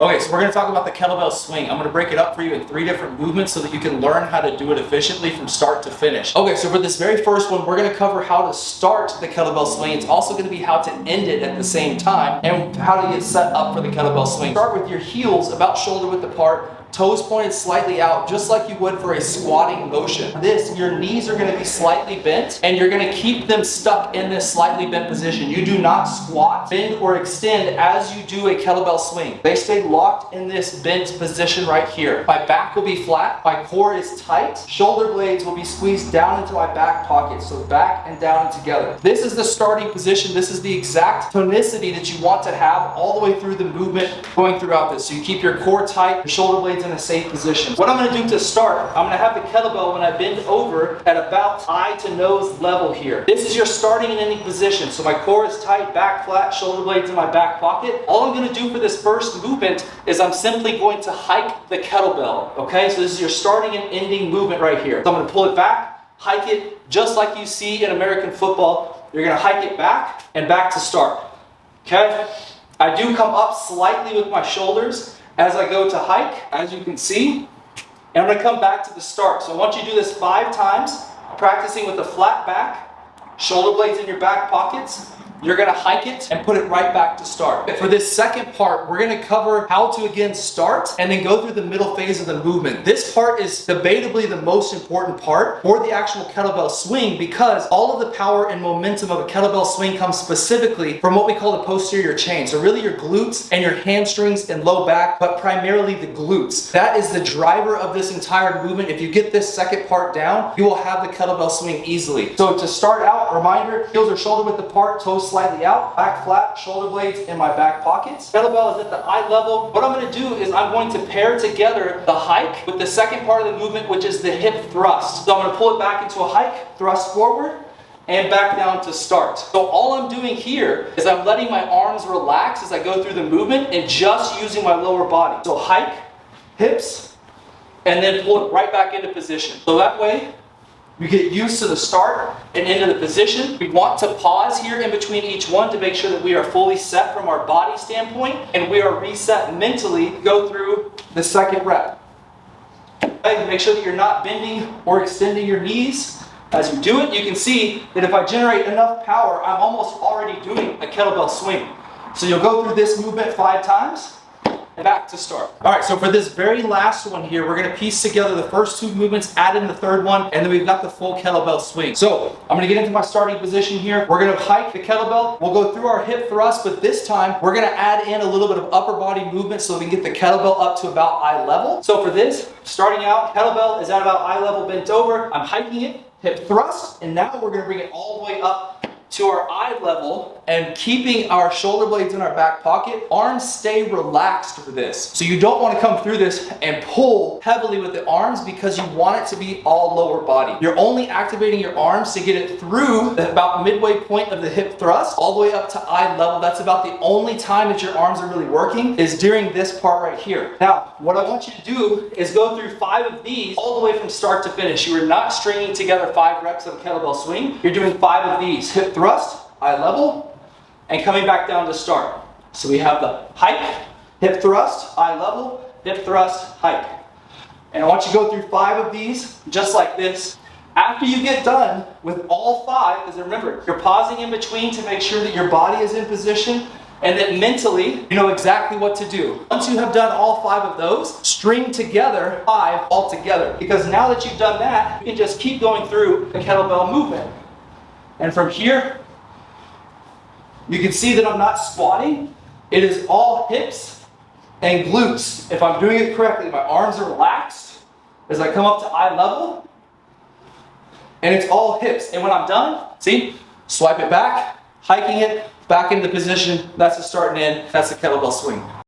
Okay, so we're going to talk about the kettlebell swing. I'm going to break it up for you in 3 different movements so that you can learn how to do it efficiently from start to finish. Okay, so for this very first one, we're going to cover how to start the kettlebell swing. It's also going to be how to end it at the same time and how to get set up for the kettlebell swing. Start with your heels about shoulder width apart, toes pointed slightly out, just like you would for a squatting motion. Your knees are going to be slightly bent, and you're going to keep them stuck in this slightly bent position. You do not squat, bend, or extend as you do a kettlebell swing. They stay locked in this bent position right here. My back will be flat, my core is tight, shoulder blades will be squeezed down into my back pocket, so back and down and together. This is the starting position. This is the exact tonicity that you want to have all the way through the movement going throughout this. So you keep your core tight, your shoulder blades in a safe position. What I'm going to do to start, I'm going to have the kettlebell when I bend over at about eye to nose level here. This is your starting and ending position. So my core is tight, back flat, shoulder blades in my back pocket. All I'm going to do for this first movement is I'm simply going to hike the kettlebell. Okay, so this is your starting and ending movement right here. So I'm going to pull it back, hike it, just like you see in American football. You're going to hike it back and back to start. Okay, I do come up slightly with my shoulders as I go to hike, as you can see, and I'm going to come back to the start. So I want you to do this 5 times, practicing with a flat back, shoulder blades in your back pockets. You're going to hike it and put it right back to start. For this second part, we're going to cover how to again start and then go through the middle phase of the movement. This part is debatably the most important part for the actual kettlebell swing because all of the power and momentum of a kettlebell swing comes specifically from what we call the posterior chain. So really your glutes and your hamstrings and low back, but primarily the glutes. That is the driver of this entire movement. If you get this second part down, you will have the kettlebell swing easily. So to start out, reminder, heels are shoulder width apart, toes slightly out, back flat, shoulder blades in my back pockets. Kettlebell is at the eye level. What I'm going to do is I'm going to pair together the hike with the second part of the movement, which is the hip thrust. So I'm going to pull it back into a hike, thrust forward, and back down to start. So all I'm doing here is I'm letting my arms relax as I go through the movement and just using my lower body. So hike, hips, and then pull it right back into position. So that way, you get used to the start and into the position. We want to pause here in between each one to make sure that we are fully set from our body standpoint and we are reset mentally to go through the second rep. Okay, make sure that you're not bending or extending your knees. As you do it, you can see that if I generate enough power, I'm almost already doing a kettlebell swing. So you'll go through this movement 5 times. Back to start. All right, so for this very last one here, we're going to piece together the first 2 movements, add in the third one, and then we've got the full kettlebell swing. So I'm going to get into my starting position here. We're going to hike the kettlebell. We'll go through our hip thrust, but this time we're going to add in a little bit of upper body movement so we can get the kettlebell up to about eye level. So for this, starting out, kettlebell is at about eye level bent over. I'm hiking it, hip thrust, and now we're going to bring it all the way up to our eye level and keeping our shoulder blades in our back pocket. Arms stay relaxed for this. So you don't want to come through this and pull heavily with the arms because you want it to be all lower body. You're only activating your arms to get it through about midway point of the hip thrust all the way up to eye level. That's about the only time that your arms are really working is during this part right here. Now, what I want you to do is go through 5 of these all the way from start to finish. You are not stringing together 5 reps of a kettlebell swing. You're doing 5 of these. Hip thrust, eye level, and coming back down to start. So we have the hike, hip thrust, eye level, hip thrust, hike. And I want you to go through 5 of these, just like this. After you get done with all 5, because remember, you're pausing in between to make sure that your body is in position and that mentally you know exactly what to do. Once you have done all 5 of those, string together 5 all together. Because now that you've done that, you can just keep going through the kettlebell movement. And from here, you can see that I'm not squatting. It is all hips and glutes. If I'm doing it correctly, my arms are relaxed as I come up to eye level. And it's all hips. And when I'm done, see, swipe it back, hiking it, back into position. That's the start and end. That's the kettlebell swing.